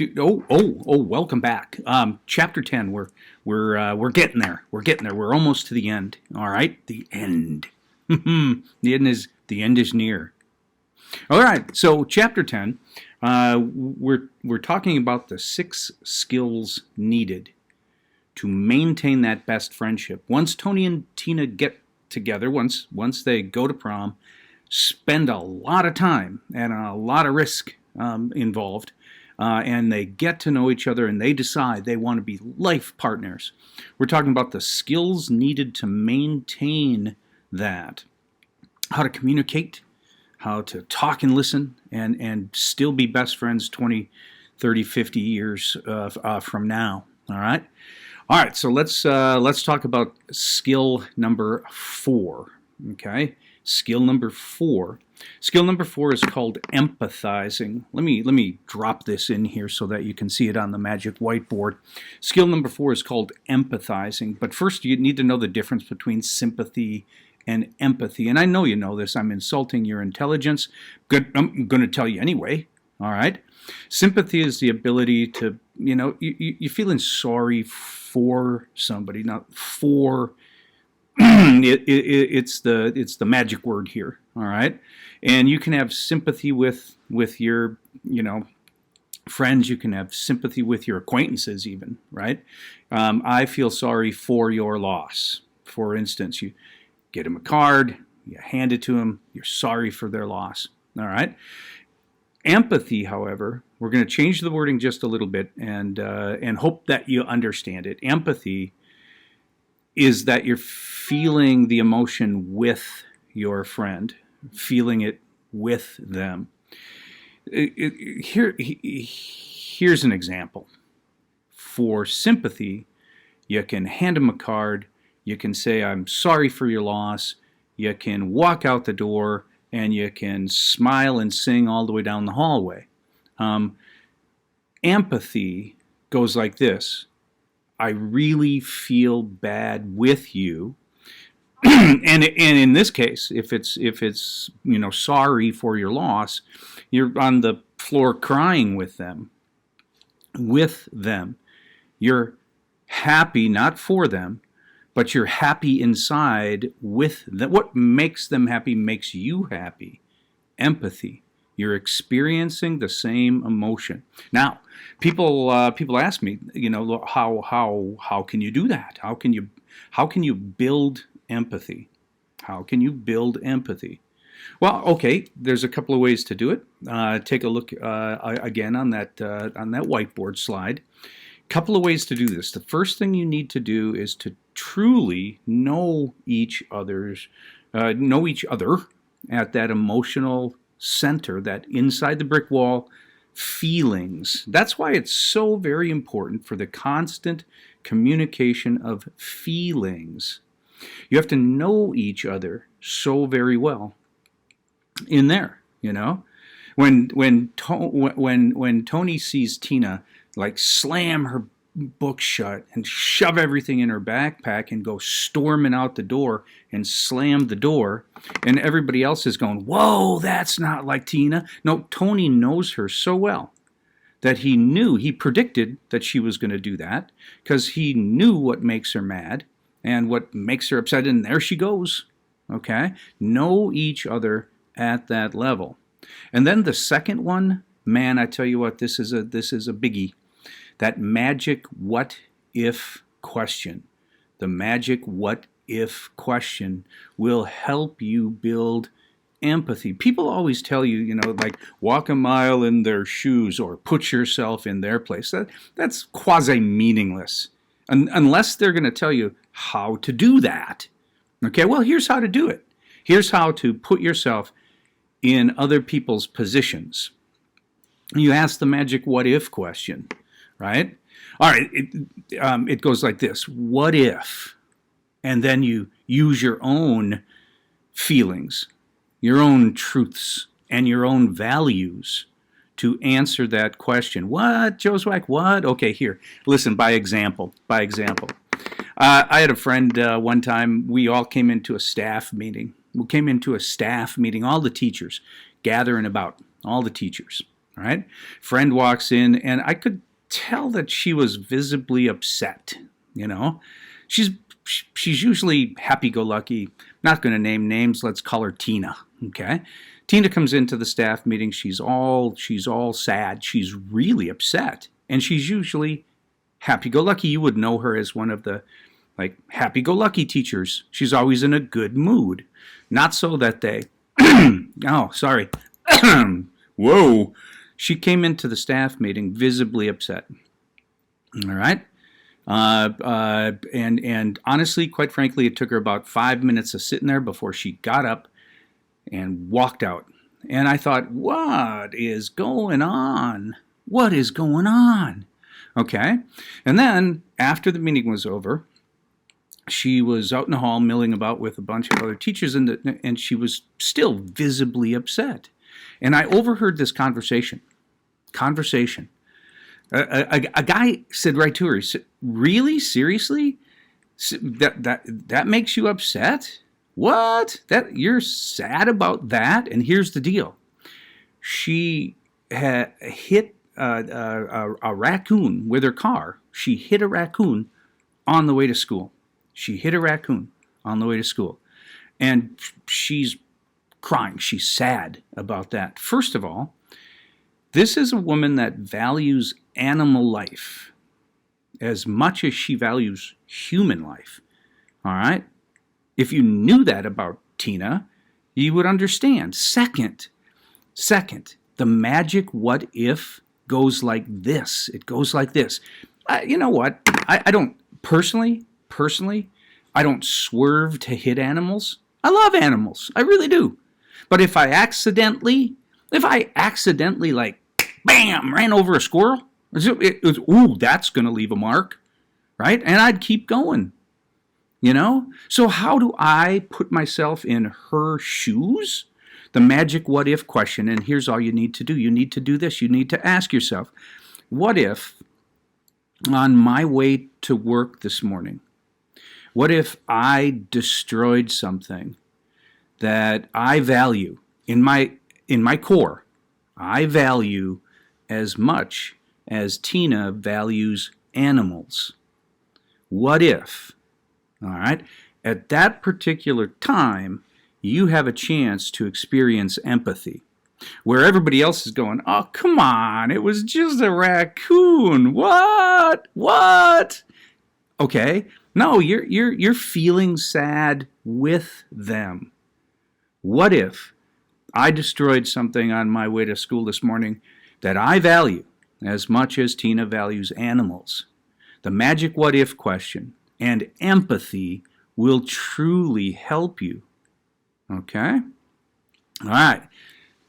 Welcome back. Chapter 10. We're getting there. We're getting there. We're almost to the end. All right, the end. The end is near. All right. So chapter 10. We're talking about the 6 skills needed to maintain that best friendship. Once Tony and Tina get together, once they go to prom, spend a lot of time and a lot of risk involved. And they get to know each other and they decide they want to be life partners. We're talking about the skills needed to maintain that. How to communicate, how to talk and listen, and still be best friends 20, 30, 50 years from now. All right? All right, so let's talk about skill number 4. Okay? Skill number 4. Skill number 4 is called empathizing. Let me drop this in here so that you can see it on the magic whiteboard. Skill number 4 is called empathizing. But first, you need to know the difference between sympathy and empathy. And I know you know this. I'm insulting your intelligence. Good. I'm going to tell you anyway. All right. Sympathy is the ability to, you're feeling sorry for somebody, not for. It's the magic word here, all right? And you can have sympathy with your, friends. You can have sympathy with your acquaintances even, right? I feel sorry for your loss. For instance, you get them a card, you hand it to them, you're sorry for their loss, all right? Empathy, however, we're going to change the wording just a little bit and hope that you understand it. Empathy is that you're feeling the emotion with your friend, feeling it with them. Here's an example. For sympathy, you can hand them a card, you can say, I'm sorry for your loss, you can walk out the door, and you can smile and sing all the way down the hallway. Empathy goes like this. I really feel bad with you, and in this case, if it's sorry for your loss, you're on the floor crying with them. You're happy not for them, but you're happy inside with them. What makes them happy makes you happy. Empathy. You're experiencing the same emotion. Now, people ask me, how can you do that? How can you build empathy? How can you build empathy? Well, okay, there's a couple of ways to do it. Take a look again on that whiteboard slide. Couple of ways to do this. The first thing you need to do is to truly know each other at that emotional center, that inside the brick wall feelings. That's why it's so very important for the constant communication of feelings. You have to know each other so very well in there, When Tony sees Tina like slam her book shut and shove everything in her backpack and go storming out the door and slam the door, and everybody else is going, whoa, that's not like Tina. No, Tony knows her so well that he predicted that she was going to do that because he knew what makes her mad and what makes her upset, and there she goes. Okay? Know each other at that level. And then the second one, man, I tell you what, this is a biggie. That magic what if question. The magic what if question will help you build empathy. People always tell you, like walk a mile in their shoes or put yourself in their place. That's quasi-meaningless unless they're going to tell you how to do that. Okay, well, here's how to do it. Here's how to put yourself in other people's positions. You ask the magic what if question. Right? All right, it goes like this. What if? And then you use your own feelings, your own truths, and your own values to answer that question. What, Joswiak, what? Okay, here, listen, by example. I had a friend one time, we all came into a staff meeting. All the teachers gathering about, all the teachers. All right. Friend walks in, and I could tell that she was visibly upset. You know, she's she's usually happy-go-lucky. Not going to name names. Let's call her Tina. Okay. Tina comes into the staff meeting. She's all sad. She's really upset, and she's usually happy-go-lucky. You would know her as one of the happy-go-lucky teachers. She's always in a good mood. Not so that day. Oh, sorry. Whoa. She came into the staff meeting visibly upset. All right. And honestly, quite frankly, it took her about 5 minutes of sitting there before she got up and walked out. And I thought, what is going on? What is going on? Okay. And then after the meeting was over, she was out in the hall milling about with a bunch of other teachers, and she was still visibly upset. And I overheard this conversation. A guy said right to her, he said, "Really? Seriously? That makes you upset? What? That you're sad about that?" And here's the deal. She had hit a raccoon with her car. She hit a raccoon on the way to school. And she's crying. She's sad about that. First of all, this is a woman that values animal life as much as she values human life. All right? If you knew that about Tina, you would understand. Second, the magic what if goes like this. It goes like this. You know what? I don't personally, I don't swerve to hit animals. I love animals. I really do. But if I accidentally like, bam, ran over a squirrel, ooh, that's going to leave a mark, right? And I'd keep going, you know? So how do I put myself in her shoes? The magic what if question, and here's all you need to do. You need to do this. You need to ask yourself, what if on my way to work this morning, what if I destroyed something that I value in my core? I value as much as Tina values animals. What if? All right. At that particular time, you have a chance to experience empathy. Where everybody else is going, "Oh, come on, it was just a raccoon. What? Okay. No, you're feeling sad with them. What if I destroyed something on my way to school this morning that I value as much as Tina values animals? The magic what if question and empathy will truly help you. Okay? All right.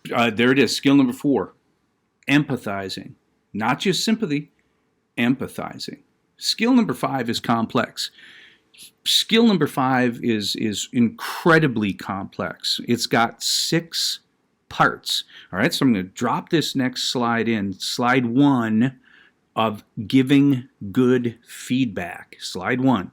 There it is. Skill number 4. Empathizing. Not just sympathy, empathizing. Skill number 5 is complex. Skill number 5 is incredibly complex. It's got 6 parts. All right, so I'm going to drop this next slide in. Slide 1 of giving good feedback. Slide 1.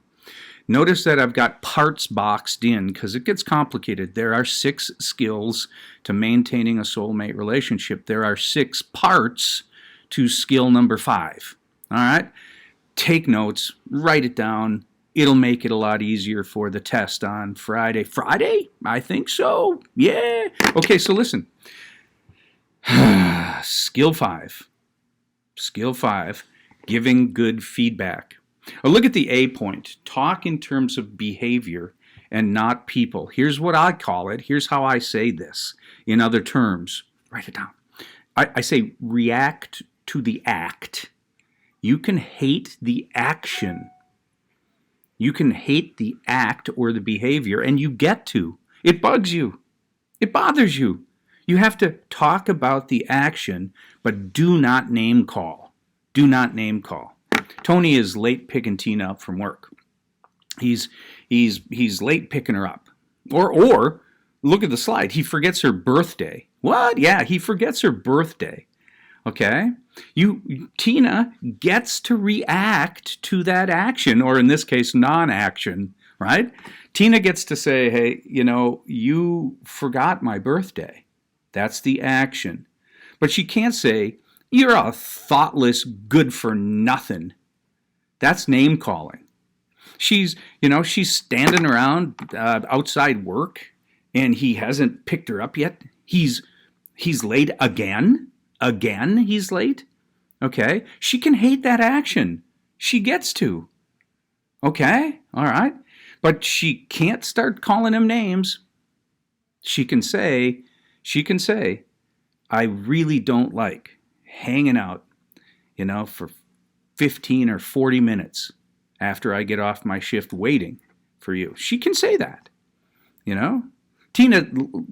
Notice that I've got parts boxed in because it gets complicated. There are 6 skills to maintaining a soulmate relationship. There are 6 parts to skill number 5. All right? Take notes, write it down. It'll make it a lot easier for the test on Friday. Friday? I think so. Yeah. Okay, so listen. Skill 5. Skill 5, giving good feedback. Look at the A point. Talk in terms of behavior and not people. Here's what I call it. Here's how I say this in other terms. Write it down. I say react to the act. You can hate the action. You can hate the act or the behavior, and you get to. It bugs you. It bothers you. You have to talk about the action, but do not name call. Do not name call. Tony is late picking Tina up from work. He's late picking her up. Or look at the slide. He forgets her birthday. What? Yeah, he forgets her birthday. Okay? Tina gets to react to that action, or in this case, non-action, right? Tina gets to say, hey, you forgot my birthday. That's the action. But she can't say, you're a thoughtless, good for nothing. That's name calling. She's standing around outside work, and he hasn't picked her up yet. He's late again. Again, he's late. Okay? She can hate that action. She gets to. Okay? All right? But she can't start calling him names. She can say, I really don't like hanging out, for 15 or 40 minutes after I get off my shift waiting for you. She can say that, Tina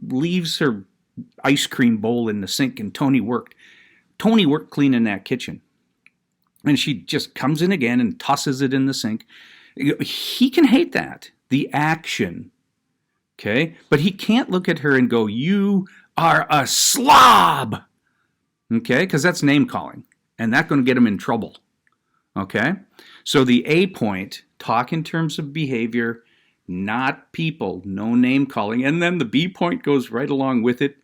leaves her ice cream bowl in the sink, and Tony worked cleaning that kitchen. And she just comes in again and tosses it in the sink. He can hate that, the action, okay? But he can't look at her and go, you are a slob, okay? Because that's name calling, and that's going to get him in trouble, okay? So the A point, talk in terms of behavior, not people, no name calling. And then the B point goes right along with it.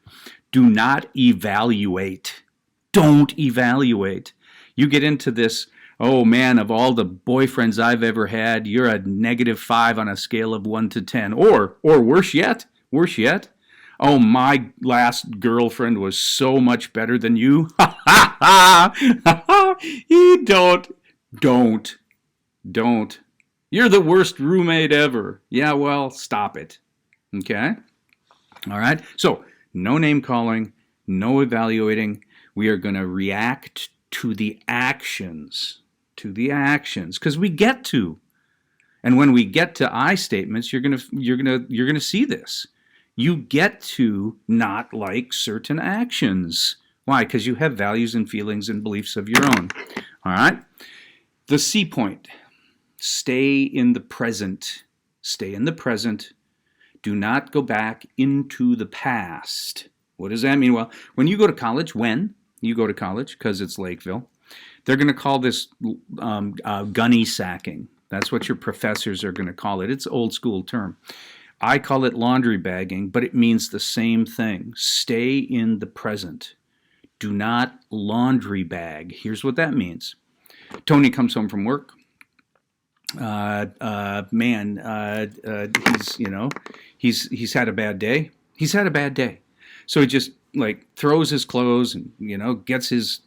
Do not evaluate. Don't evaluate. You get into this, oh man, of all the boyfriends I've ever had, you're a -5 on a scale of 1 to 10. Or worse yet, oh, my last girlfriend was so much better than you. You don't. You're the worst roommate ever. Yeah, well, stop it. Okay? All right? So, no name calling, no evaluating. We are going to react to the actions, because we get to. And when we get to I statements, you're going to see this. You get to not like certain actions. Why? Because you have values and feelings and beliefs of your own. All right? The C point. Stay in the present. Stay in the present. Do not go back into the past. What does that mean? Well, when you go to college, because it's Lakeville, they're going to call this gunny sacking. That's what your professors are going to call it. It's an old school term. I call it laundry bagging, but it means the same thing. Stay in the present. Do not laundry bag. Here's what that means. Tony comes home from work. He's had a bad day. So he just throws his clothes and, gets his,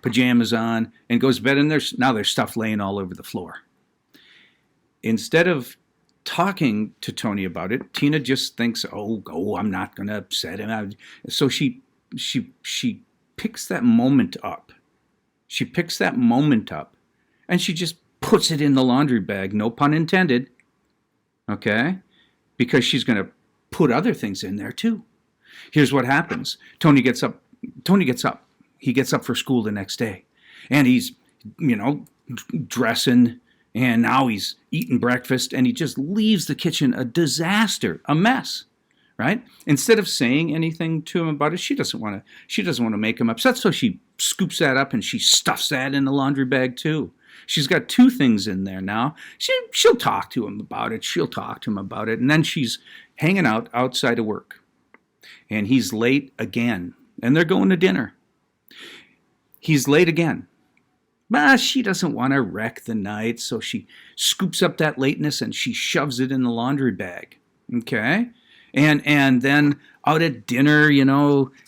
pajamas on and goes to bed, and there's stuff laying all over the floor. Instead of talking to Tony about it, Tina just thinks, oh, I'm not going to upset him. So she picks that moment up. And she just puts it in the laundry bag, no pun intended, okay? Because she's going to put other things in there too. Here's what happens. Tony gets up. He gets up for school the next day. And he's, dressing, and now he's eating breakfast, and he just leaves the kitchen a disaster, a mess, right? Instead of saying anything to him about it, she doesn't want to make him upset, so she scoops that up and she stuffs that in the laundry bag too. She's got two things in there now. She'll talk to him about it. And then she's hanging out outside of work. And he's late again. And they're going to dinner. He's late again. But she doesn't want to wreck the night, so she scoops up that lateness and she shoves it in the laundry bag. Okay? And then out at dinner,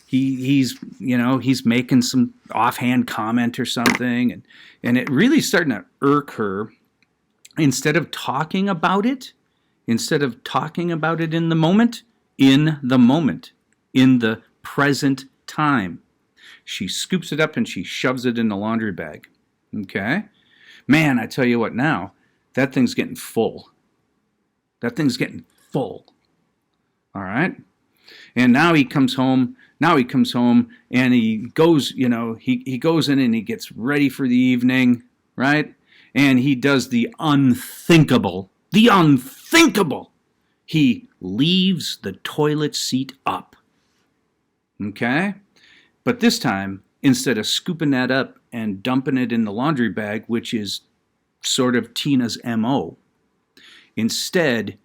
he's making some offhand comment or something, and it really starting to irk her. Instead of talking about it in the moment, in the present time, she scoops it up and she shoves it in the laundry bag. Okay? Man, I tell you what now, that thing's getting full. All right? And now he comes home and he goes, he goes in and he gets ready for the evening, right? And he does the unthinkable. He leaves the toilet seat up. Okay? But this time, instead of scooping that up and dumping it in the laundry bag, which is sort of Tina's MO, instead,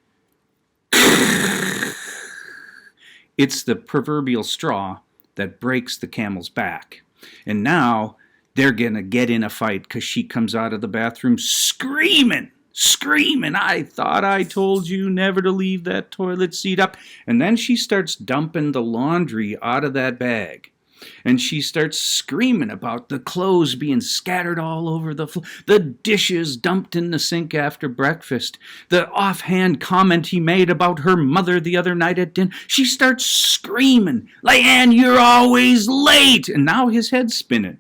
it's the proverbial straw that breaks the camel's back. And now they're going to get in a fight because she comes out of the bathroom screaming, I thought I told you never to leave that toilet seat up. And then she starts dumping the laundry out of that bag. And she starts screaming about the clothes being scattered all over the floor, the dishes dumped in the sink after breakfast, the offhand comment he made about her mother the other night at dinner. She starts screaming, Leanne, you're always late. And now his head's spinning.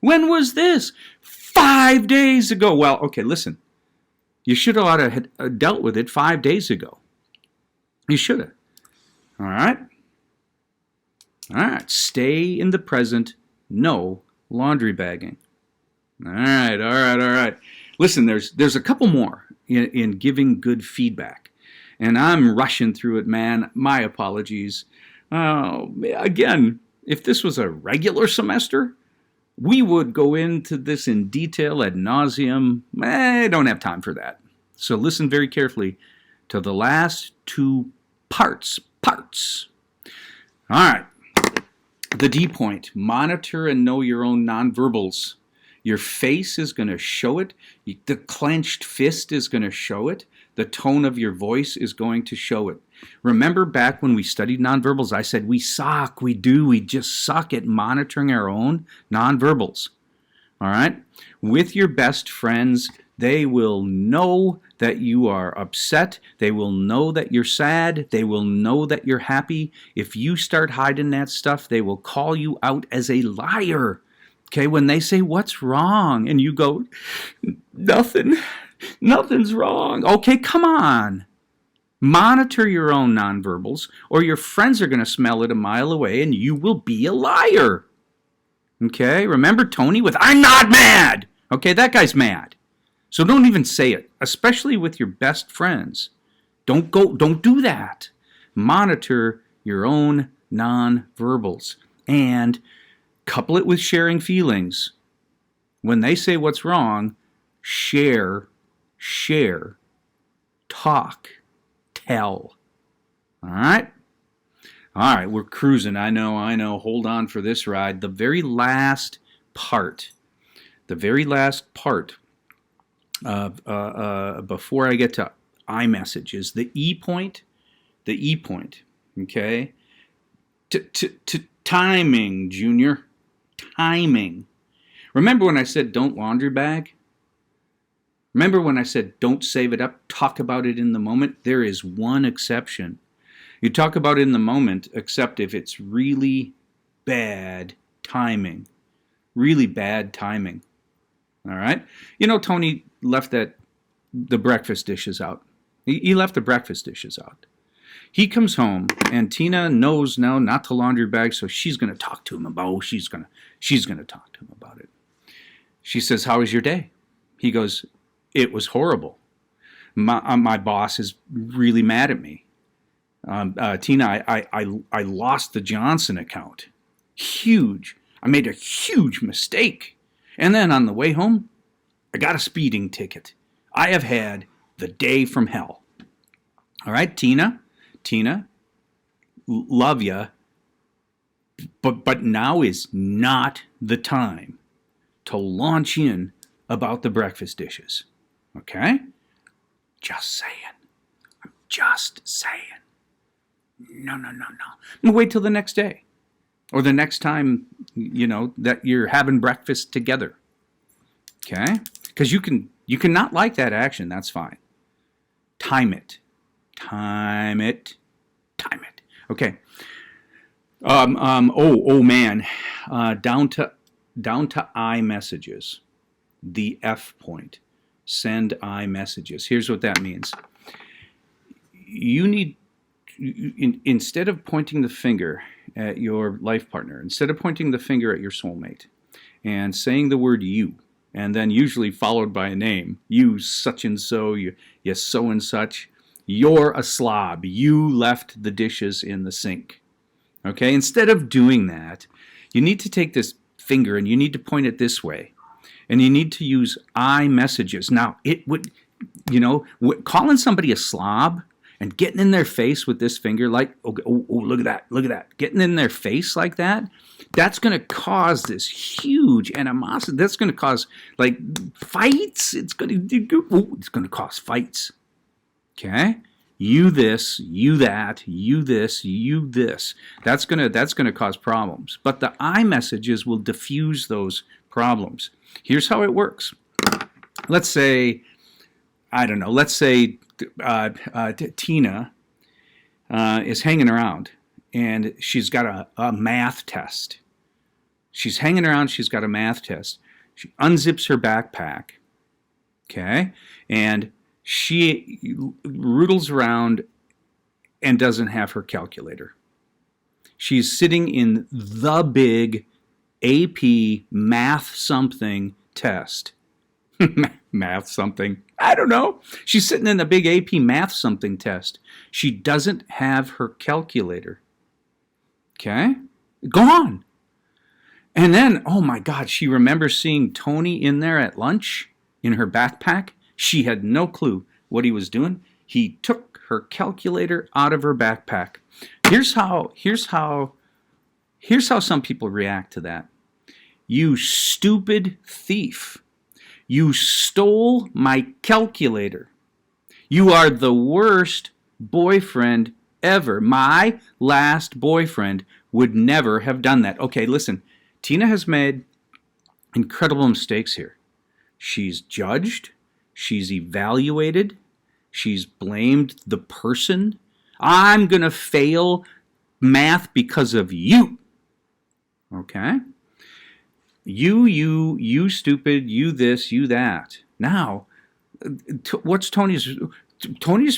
When was this? 5 days ago. Well, okay, listen. You should have dealt with it 5 days ago. You should have. All right? All right. Stay in the present. No laundry bagging. All right. Listen, there's a couple more in giving good feedback. And I'm rushing through it, man. My apologies. Again, if this was a regular semester, we would go into this in detail ad nauseum. I don't have time for that. So listen very carefully to the last two parts. All right. The D point. Monitor and know your own nonverbals. Your face is going to show it. The clenched fist is going to show it. The tone of your voice is going to show it. Remember back when we studied nonverbals, I said we just suck at monitoring our own nonverbals. All right? With your best friends, they will know that you are upset. They will know that you're sad. They will know that you're happy. If you start hiding that stuff, they will call you out as a liar. Okay, when they say, what's wrong? And you go, nothing's wrong. Okay, come on. Monitor your own nonverbals, or your friends are going to smell it a mile away and you will be a liar. Okay, remember Tony with, I'm not mad. Okay, that guy's mad. So don't even say it, especially with your best friends. Don't do that. Monitor your own nonverbals and couple it with sharing feelings. When they say what's wrong, share, talk, tell. All right, we're cruising. I know. Hold on for this ride. The very last part. Before I get to iMessage is the E point. Okay, timing, Junior. Timing. Remember when I said don't laundry bag? Remember when I said don't save it up, talk about it in the moment? There is one exception. You talk about it in the moment, except if it's really bad timing. Really bad timing. All right? You know, Tony left the breakfast dishes out. He left the breakfast dishes out. He comes home, and Tina knows now not to laundry bag, so she's going to talk to him about. She's going to talk to him about it. She says, "How was your day?" He goes, "It was horrible. My boss is really mad at me. Tina, I lost the Johnson account. Huge. I made a huge mistake. And then on the way home, I got a speeding ticket. I have had the day from hell." All right, Tina, love ya, but now is not the time to launch in about the breakfast dishes. Okay? Just saying. I'm just saying. No. Wait till the next day. Or the next time, that you're having breakfast together. Okay? Because you can not like that action. That's fine. Time it. Okay. Oh man. Down to iMessages. The F point. Send iMessages. Here's what that means. You need, instead of pointing the finger at your life partner, instead of pointing the finger at your soulmate and saying the word you, and then usually followed by a name, you such and so, you so and such, you're a slob. You left the dishes in the sink. Okay? Instead of doing that, you need to take this finger and you need to point it this way. And you need to use iMessages. Now, it would, calling somebody a slob and getting in their face with this finger, like, oh, look at that, getting in their face like that, that's going to cause this huge animosity. That's going to cause like fights. It's going to cause fights. Okay, you this, you that, you this, you this. That's going to cause problems. But the I messages will diffuse those problems. Here's how it works. Let's say, I don't know. Let's say Tina is hanging around, and she's got a math test. She's hanging around, she's got a math test. She unzips her backpack, okay, and she roodles around and doesn't have her calculator. She's sitting in the big AP math something test. Math something. I don't know. She's sitting in a big AP math something test. She doesn't have her calculator. Okay? Gone. And then, oh my God, she remembers seeing Tony in there at lunch in her backpack. She had no clue what he was doing. He took her calculator out of her backpack. Here's how some people react to that. You stupid thief. You stole my calculator. You are the worst boyfriend ever. My last boyfriend would never have done that. Okay, listen. Tina has made incredible mistakes here. She's judged. She's evaluated. She's blamed the person. I'm going to fail math because of you. Okay? You stupid, you this, you that. Now, what's Tony's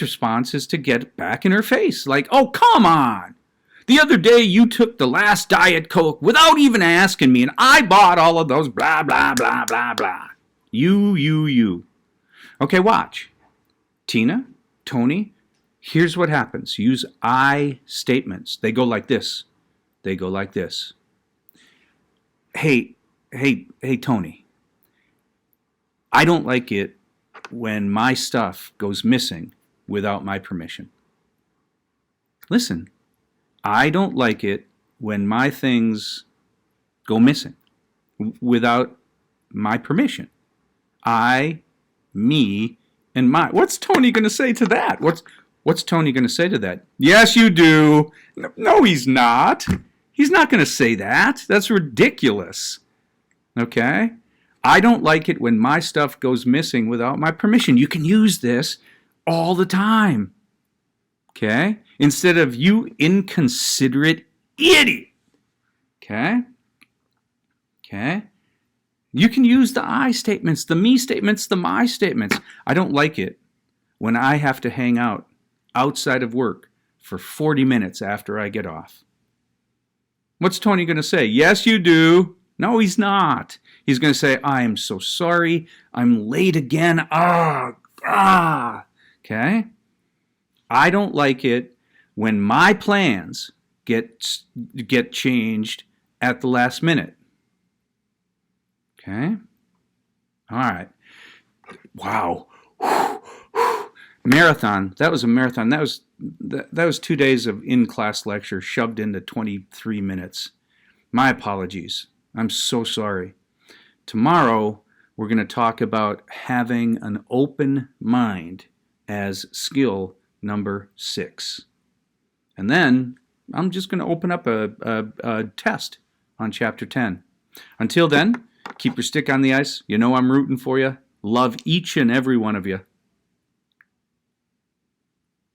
response is to get back in her face. Like, oh, come on. The other day you took the last Diet Coke without even asking me, and I bought all of those blah, blah, blah, blah, blah. You. Okay, watch. Tina, Tony, here's what happens. Use I statements. They go like this. They go like this. Hey, Tony, I don't like it when my stuff goes missing without my permission. Listen, I don't like it when my things go missing without my permission. I, me, and my. What's Tony going to say to that? What's Tony going to say to that? Yes, you do. No, he's not. He's not going to say that. That's ridiculous. Okay? I don't like it when my stuff goes missing without my permission. You can use this all the time. Okay? Instead of you inconsiderate idiot. Okay? Okay? You can use the I statements, the me statements, the my statements. I don't like it when I have to hang out outside of work for 40 minutes after I get off. What's Tony going to say? Yes, you do. No, he's not. He's going to say, I am so sorry. I'm late again. Okay? I don't like it when my plans get changed at the last minute. Okay? All right. Wow. Marathon. That was a marathon. That was 2 days of in-class lecture shoved into 23 minutes. My apologies. I'm so sorry. Tomorrow, we're going to talk about having an open mind as skill number 6. And then I'm just going to open up a test on Chapter 10. Until then, keep your stick on the ice. You know I'm rooting for you. Love each and every one of you.